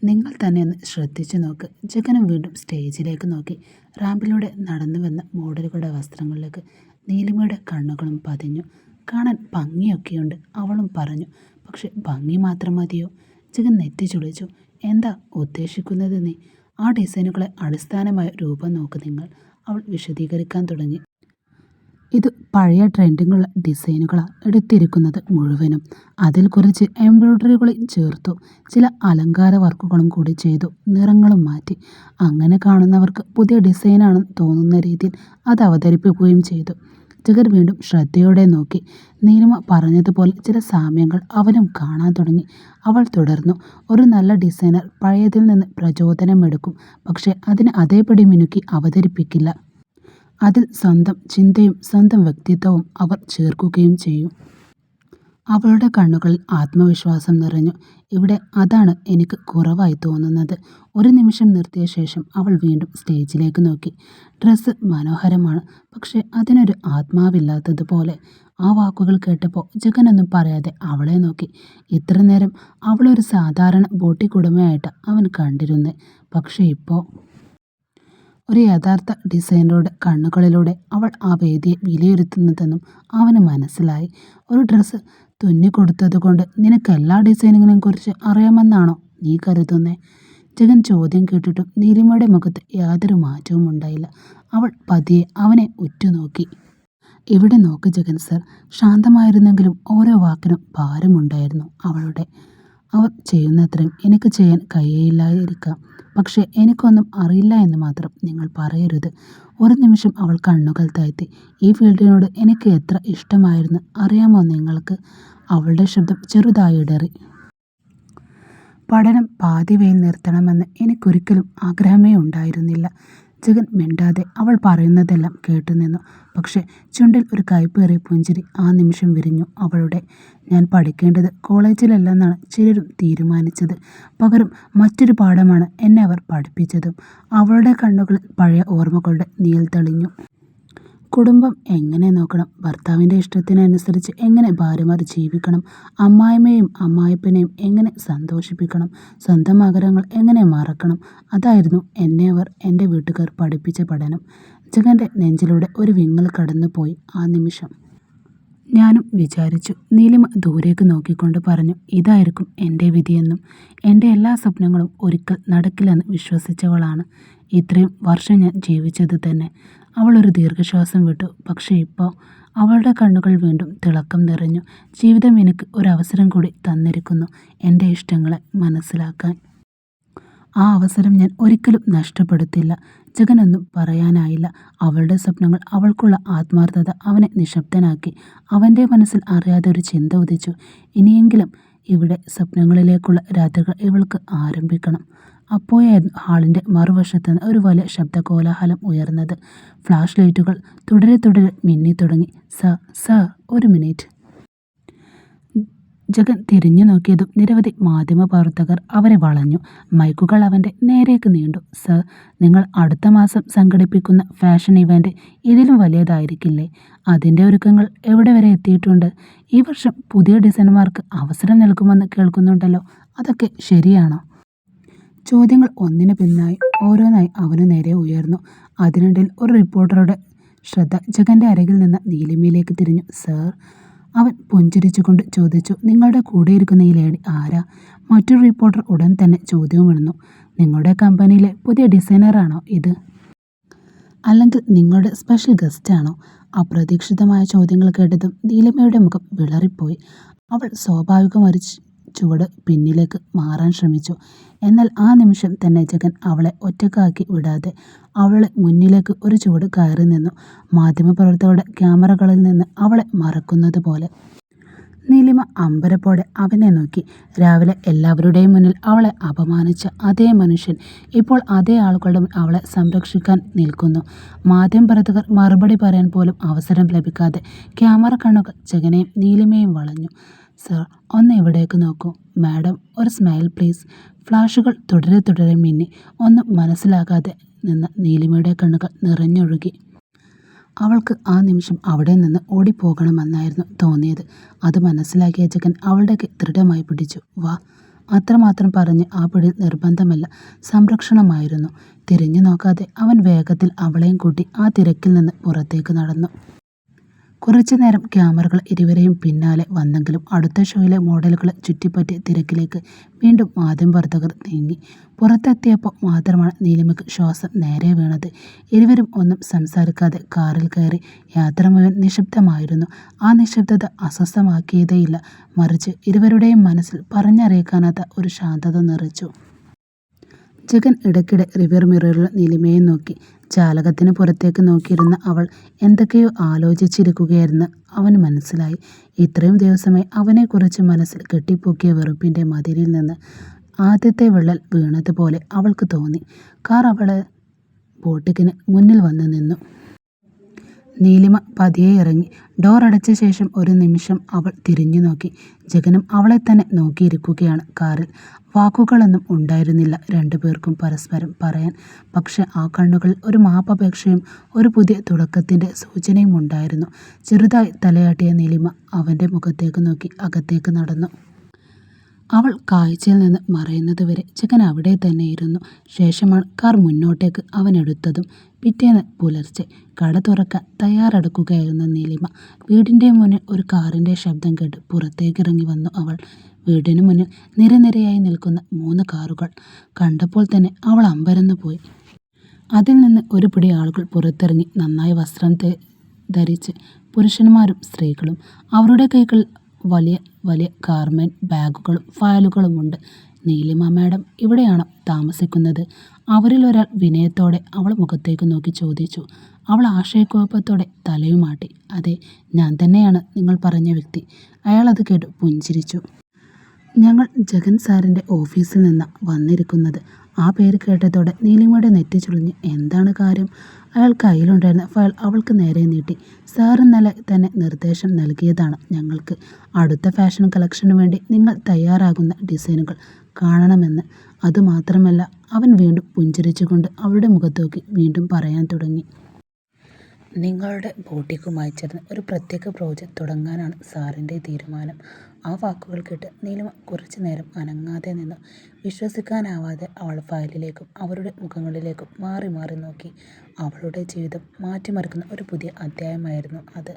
നിങ്ങൾ തന്നെ ഒന്ന് ശ്രദ്ധിച്ചു നോക്ക്. ജഗനും വീണ്ടും സ്റ്റേജിലേക്ക് നോക്കി. റാമ്പിലൂടെ നടന്നു വന്ന മോഡലുകളുടെ വസ്ത്രങ്ങളിലേക്ക് നീലിമയുടെ കണ്ണുകളും പതിഞ്ഞു. കാണാൻ ഭംഗിയൊക്കെയുണ്ട്, അവളും പറഞ്ഞു. പക്ഷെ ഭംഗി മാത്രം മതിയോ? ജഗൻ നെറ്റി ചുളിച്ചു. എന്താ ഉദ്ദേശിക്കുന്നത് നീ? ആ ഡിസൈനുകളെ അടിസ്ഥാനമായ രൂപം നോക്ക് നിങ്ങൾ, അവൾ വിശദീകരിക്കാൻ തുടങ്ങി. ഇത് പഴയ ട്രെൻഡിങ്ങുള്ള ഡിസൈനുകളാണ് എടുത്തിരിക്കുന്നത് മുഴുവനും. അതിൽ കുറച്ച് എംബ്രോയ്ഡറികളും ചേർത്തു. ചില അലങ്കാര വർക്കുകളും കൂടി ചെയ്തു. നിറങ്ങളും മാറ്റി. അങ്ങനെ കാണുന്നവർക്ക് പുതിയ ഡിസൈനാണെന്ന് തോന്നുന്ന രീതിയിൽ അത് അവതരിപ്പിക്കുകയും ചെയ്തു. ജഗൻ വീണ്ടും ശ്രദ്ധയോടെ നോക്കി. നീലിമ പറഞ്ഞതുപോലെ ചില സാമ്യങ്ങൾ അവനും കാണാൻ തുടങ്ങി. അവൾ തുടർന്നു. ഒരു നല്ല ഡിസൈനർ പഴയതിൽ നിന്ന് പ്രചോദനമെടുക്കും, പക്ഷെ അതിന് അതേപടി മിനുക്കി അവതരിപ്പിക്കില്ല. അതിൽ സ്വന്തം ചിന്തയും സ്വന്തം വ്യക്തിത്വവും അവർ ചേർക്കുകയും ചെയ്യും. അവളുടെ കണ്ണുകളിൽ ആത്മവിശ്വാസം നിറഞ്ഞു. ഇവിടെ അതാണ് എനിക്ക് കുറവായി തോന്നുന്നത്. ഒരു നിമിഷം നിർത്തിയ ശേഷം അവൾ വീണ്ടും സ്റ്റേജിലേക്ക് നോക്കി. ഡ്രസ്സ് മനോഹരമാണ്, പക്ഷെ അതിനൊരു ആത്മാവില്ലാത്തതുപോലെ. ആ വാക്കുകൾ കേട്ടപ്പോൾ ജഗനൊന്നും പറയാതെ അവളെ നോക്കി. ഇത്ര നേരം അവളൊരു സാധാരണ ബോട്ടിക് ഉടമയായിട്ട് അവൻ കണ്ടിരുന്നേ. പക്ഷെ ഇപ്പോൾ ഒരു യഥാർത്ഥ ഡിസൈനറുടെ കണ്ണുകളിലൂടെ അവൾ ആ വേദിയെ വിലയിരുത്തുന്നതെന്നും അവന് മനസ്സിലായി. ഒരു ഡ്രസ്സ് തുന്നിക്കൊടുത്തതുകൊണ്ട് നിനക്ക് എല്ലാ ഡിസൈനുകളെയും കുറിച്ച് അറിയാമെന്നാണോ നീ കരുതുന്നേ? ജഗൻ ചോദ്യം കേട്ടിട്ടും നീലിമയുടെ മുഖത്ത് യാതൊരു മാറ്റവും ഉണ്ടായില്ല. അവൾ പതിയെ അവനെ ഉറ്റുനോക്കി. ഇവിടെ നോക്ക് ജഗൻ സർ. ശാന്തമായിരുന്നെങ്കിലും ഓരോ വാക്കിനും ഭാരമുണ്ടായിരുന്നു അവളുടെ. അവർ ചെയ്യുന്നത്രയും എനിക്ക് ചെയ്യാൻ കഴിയില്ലായിരിക്കാം, പക്ഷേ എനിക്കൊന്നും അറിയില്ല എന്ന് മാത്രം നിങ്ങൾ പറയരുത്. ഒരു നിമിഷം അവൾ കണ്ണുകൾ താഴ്ത്തി. ഈ ഫീൽഡിനോട് എനിക്ക് എത്ര ഇഷ്ടമായിരുന്നു അറിയാമോ നിങ്ങൾക്ക്? അവളുടെ ശബ്ദം ചെറുതായി ഇടറി. പഠനം പാതിവയിൽ നിർത്തണമെന്ന് എനിക്കൊരിക്കലും ആഗ്രഹമേ ഉണ്ടായിരുന്നില്ല. ജഗൻ മിണ്ടാതെ അവൾ പറയുന്നതെല്ലാം കേട്ടുനിന്നു. പക്ഷെ ചുണ്ടിൽ ഒരു കയ്പേറിയ പുഞ്ചിരി ആ നിമിഷം വിരിഞ്ഞു അവളുടെ. ഞാൻ പഠിക്കേണ്ടത് കോളേജിലല്ലെന്നാണ് ചിലരും തീരുമാനിച്ചത്. പകരം മറ്റൊരു പാഠമാണ് എന്നെ അവർ പഠിപ്പിച്ചതും. അവളുടെ കണ്ണുകളിൽ പഴയ ഓർമ്മകളുടെ നീൽ തെളിഞ്ഞു. കുടുംബം എങ്ങനെ നോക്കണം, ഭർത്താവിൻ്റെ ഇഷ്ടത്തിനനുസരിച്ച് എങ്ങനെ ഭാര്യമാർ ജീവിക്കണം, അമ്മായിമ്മയെയും അമ്മായിപ്പനെയും എങ്ങനെ സന്തോഷിപ്പിക്കണം, സ്വന്തം ആഗ്രഹങ്ങൾ എങ്ങനെ മറക്കണം, അതായിരുന്നു എന്നെ അവർ എൻ്റെ വീട്ടുകാർ പഠിപ്പിച്ച പഠനം. ജഗൻ്റെ നെഞ്ചിലൂടെ ഒരു വിങ്ങൽ കടന്നുപോയി ആ നിമിഷം. ഞാനും വിചാരിച്ചു. നീലിമ ദൂരേക്ക് നോക്കിക്കൊണ്ട് പറഞ്ഞു. ഇതായിരിക്കും എൻ്റെ വിധിയെന്നും. എൻ്റെ എല്ലാ സ്വപ്നങ്ങളും ഒരിക്കൽ നടക്കില്ലെന്ന് വിശ്വസിച്ചവളാണ് ഇത്രയും വർഷം ഞാൻ ജീവിച്ചത് തന്നെ. അവളൊരു ദീർഘശ്വാസം വിട്ടു. പക്ഷേ ഇപ്പോൾ അവളുടെ കണ്ണുകൾ വീണ്ടും തിളക്കം നിറഞ്ഞു. ജീവിതം എനിക്ക് ഒരവസരം കൂടി തന്നിരിക്കുന്നു എൻ്റെ ഇഷ്ടങ്ങളെ മനസ്സിലാക്കാൻ. ആ അവസരം ഞാൻ ഒരിക്കലും നഷ്ടപ്പെടുത്തില്ല. ജഗനൊന്നും പറയാനായില്ല. അവളുടെ സ്വപ്നങ്ങൾ, അവൾക്കുള്ള ആത്മാർത്ഥത അവനെ നിശബ്ദനാക്കി. അവൻ്റെ മനസ്സിൽ അറിയാതെ ഒരു ചിന്ത ഉദിച്ചു. ഇനിയെങ്കിലും ഇവിടെ സ്വപ്നങ്ങളിലേക്കുള്ള രാത്രികൾ ഇവൾക്ക് ആരംഭിക്കണം. അപ്പോഴായിരുന്നു ഹാളിൻ്റെ മറുവശത്ത് നിന്ന് ഒരു വലിയ ശബ്ദകോലാഹലം ഉയർന്നത്. ഫ്ലാഷ് ലൈറ്റുകൾ തുടരെ തുടരെ മിന്നിത്തുടങ്ങി. സർ ഒരു മിനിറ്റ്. ജഗൻ തിരിഞ്ഞു നോക്കിയതും നിരവധി മാധ്യമപ്രവർത്തകർ അവരെ വളഞ്ഞു. മൈക്കുകൾ അവൻ്റെ നേരേക്ക് നീണ്ടു. സർ, നിങ്ങൾ അടുത്ത മാസം സംഘടിപ്പിക്കുന്ന ഫാഷൻ ഇവൻ്റ് ഇതിലും വലിയതായിരിക്കില്ലേ? അതിൻ്റെ ഒരുക്കങ്ങൾ എവിടെ വരെ എത്തിയിട്ടുണ്ട്? ഈ വർഷം പുതിയ ഡിസൈനർമാർക്ക് അവസരം നൽകുമെന്ന് കേൾക്കുന്നുണ്ടല്ലോ, അതൊക്കെ ശരിയാണോ? ചോദ്യങ്ങൾ ഒന്നിനു പിന്നായി ഓരോന്നായി അവനു നേരെ ഉയർന്നു. അതിനിടയിൽ ഒരു റിപ്പോർട്ടറുടെ ശ്രദ്ധ ജഗൻ്റെ അരികിൽ നിന്ന് നീലിമയിലേക്ക് തിരിഞ്ഞു. സർ, അവൻ പുഞ്ചിരിച്ചുകൊണ്ട് ചോദിച്ചു. നിങ്ങളുടെ കൂടെയിരിക്കുന്ന ഈ ലേഡി ആരാ? മറ്റൊരു റിപ്പോർട്ടർ ഉടൻ തന്നെ ചോദ്യവും ഇടുന്നു. നിങ്ങളുടെ കമ്പനിയിലെ പുതിയ ഡിസൈനറാണോ ഇത്? അല്ലെങ്കിൽ നിങ്ങളുടെ സ്പെഷ്യൽ ഗസ്റ്റാണോ? അപ്രതീക്ഷിതമായ ചോദ്യങ്ങൾ കേട്ടതും നീലിമയുടെ മുഖം വിളറിപ്പോയി. അവൾ സ്വാഭാവികമായി ചുവട് പിന്നിലേക്ക് മാറാൻ ശ്രമിച്ചു. എന്നാൽ ആ നിമിഷം തന്നെ ജഗൻ അവളെ ഒറ്റക്കാക്കി വിടാതെ അവളെ മുന്നിലേക്ക് ഒരു ചുവട് കയറി നിന്നു. മാധ്യമപ്രവർത്തകരുടെ ക്യാമറകളിൽ നിന്ന് അവളെ മറക്കുന്നത് പോലെ. നീലിമ അമ്പരപ്പോടെ അവനെ നോക്കി. രാവിലെ എല്ലാവരുടെയും മുന്നിൽ അവളെ അപമാനിച്ച അതേ മനുഷ്യൻ ഇപ്പോൾ അതേ ആളുകളുടെ അവളെ സംരക്ഷിക്കാൻ നിൽക്കുന്നു. മാധ്യമപ്രവർത്തകർ മറുപടി പറയാൻ പോലും അവസരം ലഭിക്കാതെ ക്യാമറ കണ്ണുകൾ ജഗനെയും നീലിമയും വളഞ്ഞു. സർ, ഒന്ന് ഇവിടേക്ക് നോക്കൂ. മാഡം, ഒരു സ്മൈൽ പ്ലീസ്. ഫ്ലാഷുകൾ തുടരെ തുടരെ മിന്നി. ഒന്നും മനസ്സിലാകാതെ നിന്ന നീലിമയുടെ കണ്ണുകൾ നിറഞ്ഞൊഴുകി. അവൾക്ക് ആ നിമിഷം അവിടെ നിന്ന് ഓടിപ്പോകണമെന്നായിരുന്നു തോന്നിയത്. അത് മനസ്സിലാക്കിയ ജഗൻ അവളുടെ കൈ ദൃഢമായി പിടിച്ചു. വാ, അത്രമാത്രം പറഞ്ഞ് ആ പിടിയിൽ നിർബന്ധമല്ല, സംരക്ഷണമായിരുന്നു. തിരിഞ്ഞു നോക്കാതെ അവൻ വേഗത്തിൽ അവളെയും കൂട്ടി ആ തിരക്കിൽ നിന്ന് പുറത്തേക്ക് നടന്നു. കുറച്ചുനേരം ക്യാമറകൾ ഇരുവരെയും പിന്നാലെ വന്നെങ്കിലും അടുത്ത ഷോയിലെ മോഡലുകളെ ചുറ്റിപ്പറ്റി തിരക്കിലേക്ക് വീണ്ടും മാധ്യമപ്രവർത്തകർ നീങ്ങി. പുറത്തെത്തിയപ്പോൾ മാത്രമാണ് നീലിമയ്ക്ക് ശ്വാസം നേരെ വീണത്. ഇരുവരും ഒന്നും സംസാരിക്കാതെ കാറിൽ കയറി. യാത്ര മുഴുവൻ നിശബ്ദമായിരുന്നു. ആ നിശബ്ദത അസ്വസ്ഥമാക്കിയതേയില്ല, മറിച്ച് ഇരുവരുടെയും മനസ്സിൽ പറഞ്ഞറിയിക്കാനാത്ത ഒരു ശാന്തത നിറച്ചു. ജഗൻ ഇടയ്ക്കിടെ റിവ്യർ മിററിൽ നീലിമയെ നോക്കി. ജാലകത്തിന് പുറത്തേക്ക് നോക്കിയിരുന്ന അവൾ എന്തൊക്കെയോ ആലോചിച്ചിരിക്കുകയായിരുന്നു അവന് മനസ്സിലായി. ഇത്രയും ദിവസമായി അവനെക്കുറിച്ച് മനസ്സിൽ കെട്ടിപ്പൊക്കിയ വെറുപ്പിൻ്റെ മതിലിൽ നിന്ന് ആദ്യത്തെ വിള്ളൽ വീണതുപോലെ അവൾക്ക് തോന്നി. കാർ അവളെ ബോട്ടിക്കിന് മുന്നിൽ വന്ന് നിന്നു. നീലിമ പതിയെ ഇറങ്ങി. ഡോർ അടച്ച ശേഷം ഒരു നിമിഷം അവൾ തിരിഞ്ഞു നോക്കി. ജഗനും അവളെ തന്നെ നോക്കിയിരിക്കുകയാണ് കാറിൽ. വാക്കുകളൊന്നും ഉണ്ടായിരുന്നില്ല രണ്ടുപേർക്കും പരസ്പരം പറയാൻ. പക്ഷെ ആ കണ്ണുകളിൽ ഒരു മാപ്പപേക്ഷയും ഒരു പുതിയ തുടക്കത്തിൻ്റെ സൂചനയും ഉണ്ടായിരുന്നു. ചെറുതായി തലയാട്ടിയ നീലിമ അവൻ്റെ മുഖത്തേക്ക് നോക്കി അകത്തേക്ക് നടന്നു. അവൾ കാഴ്ചയിൽ നിന്ന് മറയുന്നതുവരെ ജഗൻ അവിടെ തന്നെ ഇരുന്നു. ശേഷമാണ് കാർ മുന്നോട്ടേക്ക് അവനെടുത്തതും. പിറ്റേന്ന് പുലർച്ചെ കട തുറക്കാൻ തയ്യാറെടുക്കുകയായിരുന്ന നീലിമ വീടിൻ്റെ മുന്നിൽ ഒരു കാറിൻ്റെ ശബ്ദം കേട്ട് പുറത്തേക്കിറങ്ങി വന്നു. അവൾ വീടിന് മുന്നിൽ നിരനിരയായി നിൽക്കുന്ന 3 കാറുകൾ കണ്ടപ്പോൾ തന്നെ അവൾ അമ്പരന്നു പോയി. അതിൽ നിന്ന് ഒരു പിടി ആളുകൾ പുറത്തിറങ്ങി. നന്നായി വസ്ത്രം ധരിച്ച് പുരുഷന്മാരും സ്ത്രീകളും. അവരുടെ കൈകളിൽ വലിയ വലിയ ഗാർമെൻറ് ബാഗുകളും ഫയലുകളുമുണ്ട്. നീലിമ മാഡം ഇവിടെയാണോ താമസിക്കുന്നത്? അവരിൽ ഒരാൾ വിനയത്തോടെ അവൾ മുഖത്തേക്ക് നോക്കി ചോദിച്ചു. അവൾ ആശയക്കുഴപ്പത്തോടെ തലയുമാട്ടി. അതെ, ഞാൻ തന്നെയാണ് നിങ്ങൾ പറഞ്ഞ വ്യക്തി. അയാൾ അത് കേട്ടു പുഞ്ചിരിച്ചു. ഞങ്ങൾ ജഗൻ സാറിൻ്റെ ഓഫീസിൽ നിന്നാണ് വന്നിരിക്കുന്നത്. ആ പേര് കേട്ടതോടെ നീലിമയുടെ നെറ്റി ചുളിഞ്ഞ്. എന്താണ് കാര്യം? അയാൾ കയ്യിലുണ്ടായിരുന്ന ഫയൽ അവൾക്ക് നേരെ നീട്ടി. സാർ ഇന്നലെ തന്നെ നിർദ്ദേശം നൽകിയതാണ് ഞങ്ങൾക്ക്. അടുത്ത ഫാഷൻ കളക്ഷന് വേണ്ടി നിങ്ങൾ തയ്യാറാകുന്ന ഡിസൈനുകൾ കാണണമെന്ന്. അതുമാത്രമല്ല, അവൻ വീണ്ടും പുഞ്ചിരിച്ചുകൊണ്ട് അവളുടെ മുഖത്തോക്കി വീണ്ടും പറയാൻ തുടങ്ങി. നിങ്ങളുടെ ബോട്ടിക്കുമായി ചേർന്ന് ഒരു പ്രത്യേക പ്രോജക്റ്റ് തുടങ്ങാനാണ് സാറിൻ്റെ തീരുമാനം. ആ വാക്കുകൾ കേട്ട് നീലിമ കുറച്ചു നേരം അനങ്ങാതെ നിന്നു. വിശ്വസിക്കാനാവാതെ അവൾ ഫയലിലേക്കും അവരുടെ മുഖങ്ങളിലേക്കും മാറി മാറി നോക്കി. അവളുടെ ജീവിതം മാറ്റിമറിക്കുന്ന ഒരു പുതിയ അധ്യായമായിരുന്നു അത്.